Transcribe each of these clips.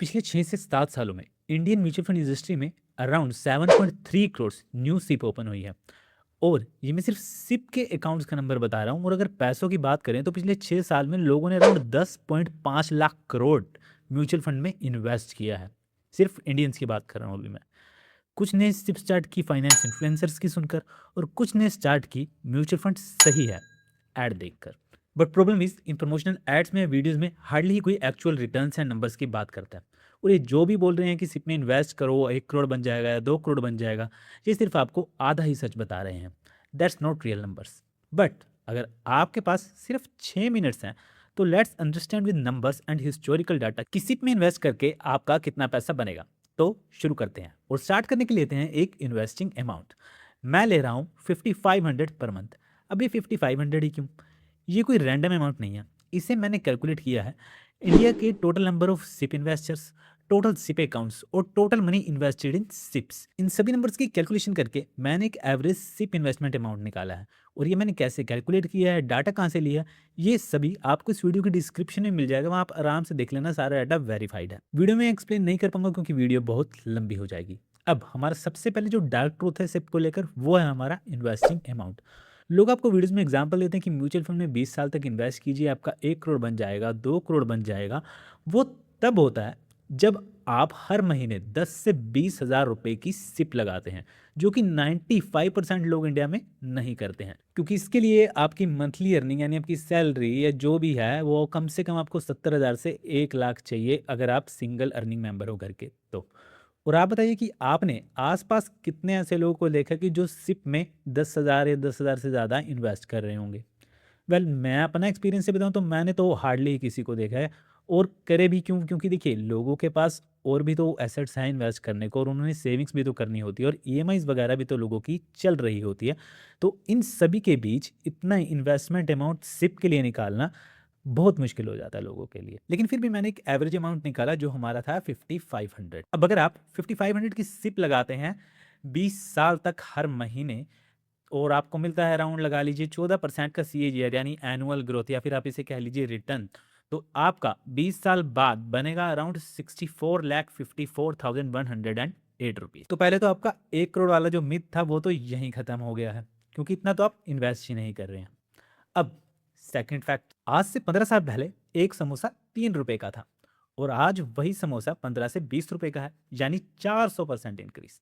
पिछले 6 से 7 सालों में इंडियन म्यूचुअल फंड इंडस्ट्री में around 7.3 crore new SIP open हुई है। और ये मैं सिर्फ सिप के अकाउंट्स का नंबर बता रहा हूँ। और अगर पैसों की बात करें तो पिछले 6 साल में लोगों ने around 10.5 lakh crore mutual fund में इन्वेस्ट किया है। सिर्फ इंडियंस की बात कर रहा हूँ अभी मैं। कुछ ने सिप स्टार्ट की फाइनेंस इन्फ्लुएंसर्स की सुनकर, और कुछ ने स्टार्ट की म्यूचुअल फंड सही है ऐड देखकर। But problem is in promotional ads में वीडियोस में हार्डली ही कोई एक्चुअल रिटर्न्स एंड नंबर्स की बात करता है। और ये जो भी बोल रहे हैं कि सिप में इन्वेस्ट करो 1 करोड़ बन जाएगा या 2 करोड़ बन जाएगा, ये सिर्फ आपको आधा ही सच बता रहे हैं। That's not real numbers. But अगर आपके पास सिर्फ 6 मिनट्स हैं तो let's understand with numbers and historical data कि सिप में इन्वेस्ट करके आपका कितना पैसा बनेगा। तो शुरू करते हैं, और स्टार्ट करने के लिए लेते हैं एक इन्वेस्टिंग अमाउंट। मैं ले रहा हूँ 5500 पर मंथ। अब ये 5500 ही क्यों? ये कोई रैंडम अमाउंट नहीं है। इसे मैंने कैलकुलेट किया है इंडिया के total number of SIP investors, total SIP accounts और total money invested in SIPs. इन सभी नंबर्स की कैलकुलेशन करके मैंने एक एवरेज सिप इन्वेस्टमेंट अमाउंट निकाला है। और ये मैंने कैसे कैलकुलेट किया है, डाटा कहाँ से लिया है, ये सभी आपको इस वीडियो की डिस्क्रिप्शन में मिल जाएगा। वहाँ आप आराम से देख लेना, सारा डाटा वेरीफाइड है। वीडियो में एक्सप्लेन नहीं कर पाऊंगा क्योंकि वीडियो बहुत लंबी हो जाएगी। अब हमारा सबसे पहले जो डार्क ट्रूथ है सिप को लेकर, वो है हमारा इन्वेस्टिंग अमाउंट। लोग आपको वीडियोस में एग्जांपल देते हैं कि म्यूचुअल फंड में 20 साल तक इन्वेस्ट कीजिए, आपका 1 करोड़ बन जाएगा, 2 करोड़ बन जाएगा। वो तब होता है जब आप हर महीने 10 से 20 हज़ार रुपए की सिप लगाते हैं, जो कि 95% लोग इंडिया में नहीं करते हैं। क्योंकि इसके लिए आपकी मंथली अर्निंग यानी आपकी सैलरी या जो भी है वो कम से कम आपको 70,000 से 1 लाख चाहिए, अगर आप सिंगल अर्निंग मेंबर हो घर के तो। और आप बताइए कि आपने आसपास कितने ऐसे लोगों को देखा कि जो सिप में 10,000 या 10,000 से ज़्यादा इन्वेस्ट कर रहे होंगे? वेल, मैं अपना एक्सपीरियंस से बताऊं तो मैंने तो हार्डली ही किसी को देखा है। और करे भी क्यों? क्योंकि देखिए, लोगों के पास और भी तो एसेट्स हैं इन्वेस्ट करने को, और उन्होंने सेविंग्स भी तो करनी होती है, और ईएमआईज वगैरह भी तो लोगों की चल रही होती है। तो इन सभी के बीच इतना इन्वेस्टमेंट अमाउंट सिप के लिए निकालना बहुत मुश्किल हो जाता है लोगों के लिए। लेकिन फिर भी मैंने एक एवरेज अमाउंट निकाला जो हमारा था 5500। अब अगर आप 5500 की सिप लगाते हैं 20 साल तक हर महीने, और आपको मिलता है अराउंड, लगा लीजिए 14% का CAGR यानी एनुअल ग्रोथ, या फिर आप इसे कह लीजिए रिटर्न, तो आपका 20 साल बाद बनेगा अराउंड 64,54,108 रुपीज़। तो पहले तो आपका 1 करोड़ वाला जो मिथ था वो तो यहीं खत्म हो गया है, क्योंकि इतना तो आप इन्वेस्ट ही नहीं कर रहे हैं। अब सेकंड फैक्ट, आज से 15 साल पहले एक समोसा 3 रुपए का था, और आज वही समोसा 15 से 20 रुपए का है, यानी 400% इंक्रीज।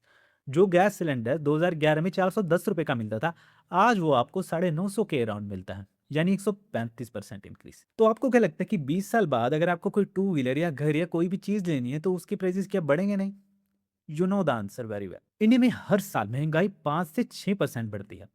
जो गैस सिलेंडर 2011 में 410 रुपए का मिलता था, आज वो आपको 950 के अराउंड मिलता है, यानी 135% इंक्रीज। तो आपको क्या लगता है कि 20 साल बाद अगर आपको कोई टू व्हीलर या घर या कोई भी चीज लेनी है तो उसके प्राइसेस क्या बढ़ेंगे? नहीं। You know the answer very well. India में हर साल महंगाई 5 से 6% बढ़ती है।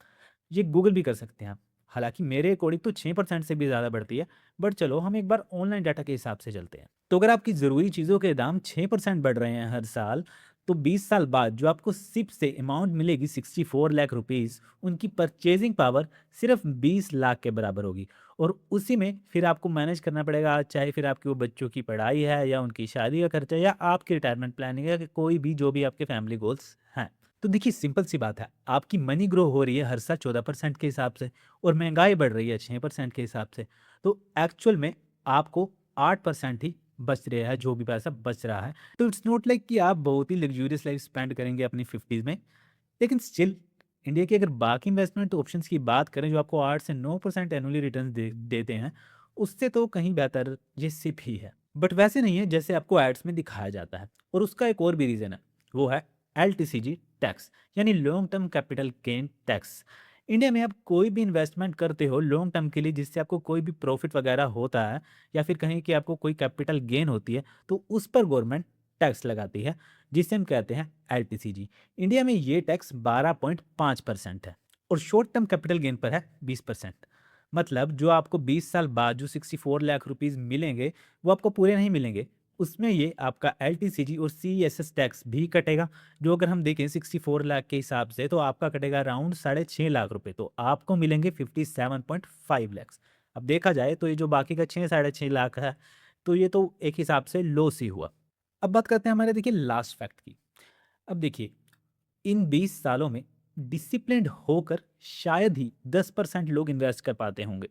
ये गूगल भी कर सकते हैं आप। हालांकि मेरे अकॉर्डिंग तो 6% से भी ज़्यादा बढ़ती है। बट चलो, हम एक बार ऑनलाइन डाटा के हिसाब से चलते हैं। तो अगर आपकी ज़रूरी चीज़ों के दाम 6% बढ़ रहे हैं हर साल, तो 20 साल बाद जो आपको सिप से अमाउंट मिलेगी 64 लाख रुपीज़, उनकी परचेजिंग पावर सिर्फ 20 लाख के बराबर होगी। और उसी में फिर आपको मैनेज करना पड़ेगा, चाहे फिर आपके वो बच्चों की पढ़ाई है, या उनकी शादी का खर्चा, या आपकी रिटायरमेंट प्लानिंग है, कि कोई भी जो भी आपके फैमिली गोल्स हैं। तो देखिए, सिंपल सी बात है, आपकी मनी ग्रो हो रही है हर साल 14% के हिसाब से, और महंगाई बढ़ रही है 6% के हिसाब से। तो एक्चुअल में आपको 8% ही बच रहा है, जो भी पैसा बच रहा है। तो इट्स नॉट लाइक कि आप बहुत ही लग्जूरियस लाइफ स्पेंड करेंगे अपनी 50s में। लेकिन स्टिल, इंडिया के अगर बाकी इन्वेस्टमेंट ऑप्शंस की बात करें जो आपको 8 से 9% एनुअली रिटर्न देते हैं, उससे तो कहीं बेहतर ये सिप ही है। बट वैसे नहीं है जैसे आपको एड्स में दिखाया जाता है। और उसका एक और भी रीज़न है, वो है LTCG टैक्स, यानी long term capital gain tax. India में आप कोई भी इन्वेस्टमेंट करते हो लॉन्ग टर्म के लिए, जिससे आपको कोई भी प्रॉफिट वगैरह होता है, या फिर कहीं कि आपको कोई कैपिटल गेन होती है, तो उस पर गवर्नमेंट टैक्स लगाती है, जिसे हम कहते हैं LTCG। इंडिया में ये टैक्स 12.5% है, और शॉर्ट टर्म कैपिटल गेन पर है 20%। मतलब जो आपको 20 साल बाद जो 64 लाख रुपीज़ मिलेंगे, वो आपको पूरे नहीं मिलेंगे। उसमें ये आपका LTCG और CESS टैक्स भी कटेगा, जो अगर हम देखें 64 लाख के हिसाब से, तो आपका कटेगा अराउंड 6.5 लाख रुपए, तो आपको मिलेंगे 57.5 लैक्स। अब देखा जाए तो ये जो बाकी का 6 साढ़े 6 लाख है, तो ये तो एक हिसाब से लॉस ही हुआ। अब बात करते हैं हमारे, देखिए, लास्ट फैक्ट की। अब देखिए, इन 20 सालों में डिसिप्लिन्ड होकर शायद ही 10% लोग इन्वेस्ट कर पाते होंगे।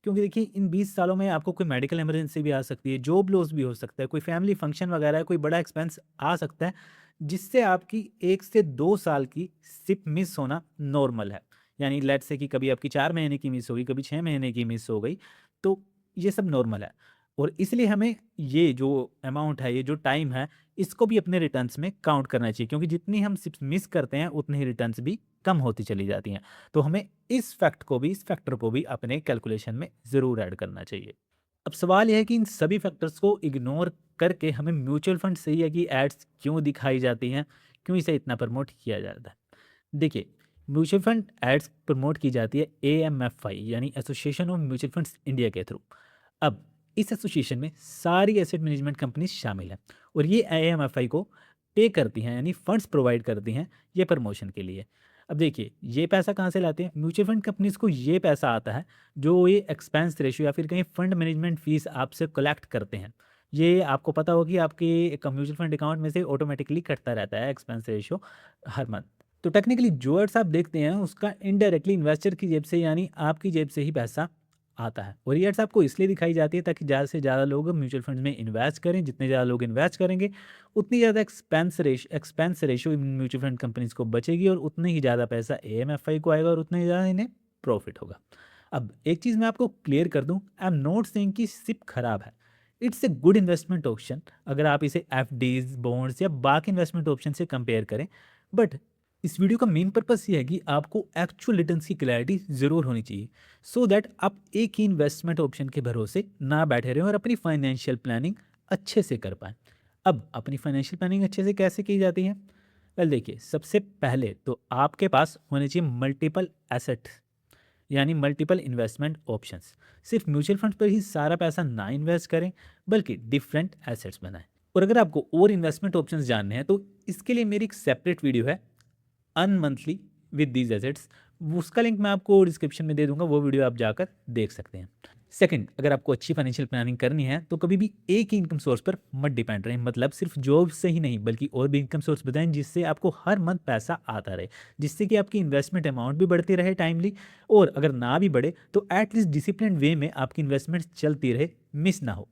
क्योंकि देखिए इन 20 सालों में आपको कोई मेडिकल इमरजेंसी भी आ सकती है, जॉब लॉस भी हो सकता है, कोई फैमिली फंक्शन वगैरह है, कोई बड़ा एक्सपेंस आ सकता है, जिससे आपकी 1 से 2 साल की सिप मिस होना नॉर्मल है। यानी लेट्स से कि कभी आपकी 4 महीने की मिस हो गई, कभी 6 महीने की मिस हो गई, तो ये सब नॉर्मल है। और इसलिए हमें ये जो अमाउंट है, ये जो टाइम है, इसको भी अपने रिटर्न्स में काउंट करना चाहिए, क्योंकि जितनी हम सिप्स मिस करते हैं, उतनी ही रिटर्न्स भी कम होती चली जाती हैं। तो हमें इस फैक्टर को भी अपने कैलकुलेशन में ज़रूर ऐड करना चाहिए। अब सवाल ये है कि इन सभी फैक्टर्स को इग्नोर करके हमें म्यूचुअल फंड सही है कि एड्स क्यों दिखाई जाती हैं, क्यों इसे इतना प्रमोट किया जाता है? देखिए, म्यूचुअल फंड एड्स प्रमोट की जाती है एएमएफआई यानी association of mutual funds India के थ्रू। अब इस एसोसिएशन में सारी एसेट मैनेजमेंट कंपनीज शामिल हैं और ये एएमएफआई को पे करती हैं, यानी फंड्स प्रोवाइड करती हैं ये प्रमोशन के लिए। अब देखिए, ये पैसा कहाँ से लाते हैं? म्यूचुअल फंड कंपनीज को ये पैसा आता है जो ये एक्सपेंस रेशियो या फिर कहीं फंड मैनेजमेंट फीस आपसे कलेक्ट करते हैं। ये आपको पता होगा कि आपके म्यूचुअल फंड अकाउंट में से ऑटोमेटिकली कटता रहता है एक्सपेंस रेशियो हर मंथ। तो टेक्निकली जो एड्स आप देखते हैं उसका इनडायरेक्टली इन्वेस्टर की जेब से यानी आपकी जेब से ही पैसा आता है। और ये एड्स आपको इसलिए दिखाई जाती है ताकि ज़्यादा से ज़्यादा लोग म्यूचुअल फंड में इन्वेस्ट करें। जितने ज़्यादा लोग इन्वेस्ट करेंगे, उतनी ज़्यादा expense ratio in mutual fund companies को बचेगी और उतने ही ज़्यादा पैसा एएमएफआई को आएगा और उतना ही ज़्यादा इन्हें प्रॉफिट होगा। अब एक चीज़ मैं आपको क्लियर कर दूं, आई एम नॉट सेइंग कि सिप खराब है। It's a good investment option अगर आप इसे एफडीज, बॉन्ड्स या बाकी इन्वेस्टमेंट ऑप्शन से कंपेयर करें। बट इस वीडियो का मेन पर्पस ये है कि आपको एक्चुअल रिटर्न्स की क्लैरिटी ज़रूर होनी चाहिए, सो दैट आप एक ही इन्वेस्टमेंट ऑप्शन के भरोसे ना बैठे रहें और अपनी फाइनेंशियल प्लानिंग अच्छे से कर पाएँ। अब अपनी फाइनेंशियल प्लानिंग अच्छे से कैसे की जाती है? वेल देखिए, सबसे पहले तो आपके पास होने चाहिए मल्टीपल एसेट्स यानी मल्टीपल इन्वेस्टमेंट ऑप्शंस। सिर्फ म्यूचुअल फंड पर ही सारा पैसा ना इन्वेस्ट करें, बल्कि डिफरेंट एसेट्स बनाएं। और अगर आपको और इन्वेस्टमेंट ऑप्शंस जानने हैं तो इसके लिए मेरी एक सेपरेट वीडियो है, earn monthly with these assets. उसका लिंक मैं आपको डिस्क्रिप्शन में दे दूंगा, वो वीडियो आप जाकर देख सकते हैं। सेकंड, अगर आपको अच्छी फाइनेंशियल प्लानिंग करनी है तो कभी भी एक ही इनकम सोर्स पर मत डिपेंड रहें। मतलब सिर्फ जॉब से ही नहीं, बल्कि और भी इनकम सोर्स बताएं जिससे आपको हर मंथ पैसा आता रहे, जिससे कि आपकी इन्वेस्टमेंट अमाउंट भी बढ़ती रहे टाइमली, और अगर ना भी बढ़े तो एटलीस्ट डिसिप्लिन वे में आपकी इन्वेस्टमेंट चलती रहे, मिस ना हो।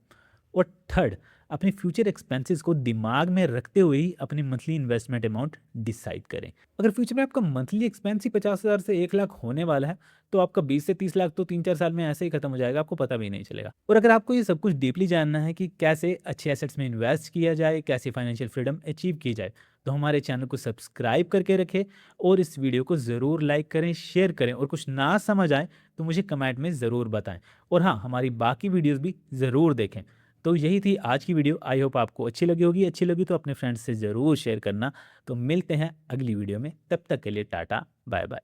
और थर्ड, अपने फ्यूचर एक्सपेंसेस को दिमाग में रखते हुए ही अपनी मंथली इन्वेस्टमेंट अमाउंट डिसाइड करें। अगर फ्यूचर में आपका मंथली एक्सपेंस ही 50,000 से 1 लाख होने वाला है, तो आपका 20 से 30 लाख तो 3-4 साल में ऐसे ही खत्म हो जाएगा, आपको पता भी नहीं चलेगा। और अगर आपको ये सब कुछ डीपली जानना है कि कैसे अच्छे एसेट्स में इन्वेस्ट किया जाए, कैसे फाइनेंशियल फ्रीडम अचीव की जाए, तो हमारे चैनल को सब्सक्राइब करके रखें और इस वीडियो को ज़रूर लाइक करें, शेयर करें, और कुछ ना समझ आए तो मुझे कमेंट में ज़रूर बताएं। और हाँ, हमारी बाकी वीडियोज़ भी ज़रूर देखें। तो यही थी आज की वीडियो। आई होप आपको अच्छी लगी होगी। अच्छी लगी तो अपने फ्रेंड्स से ज़रूर शेयर करना। तो मिलते हैं अगली वीडियो में, तब तक के लिए टाटा बाय बाय।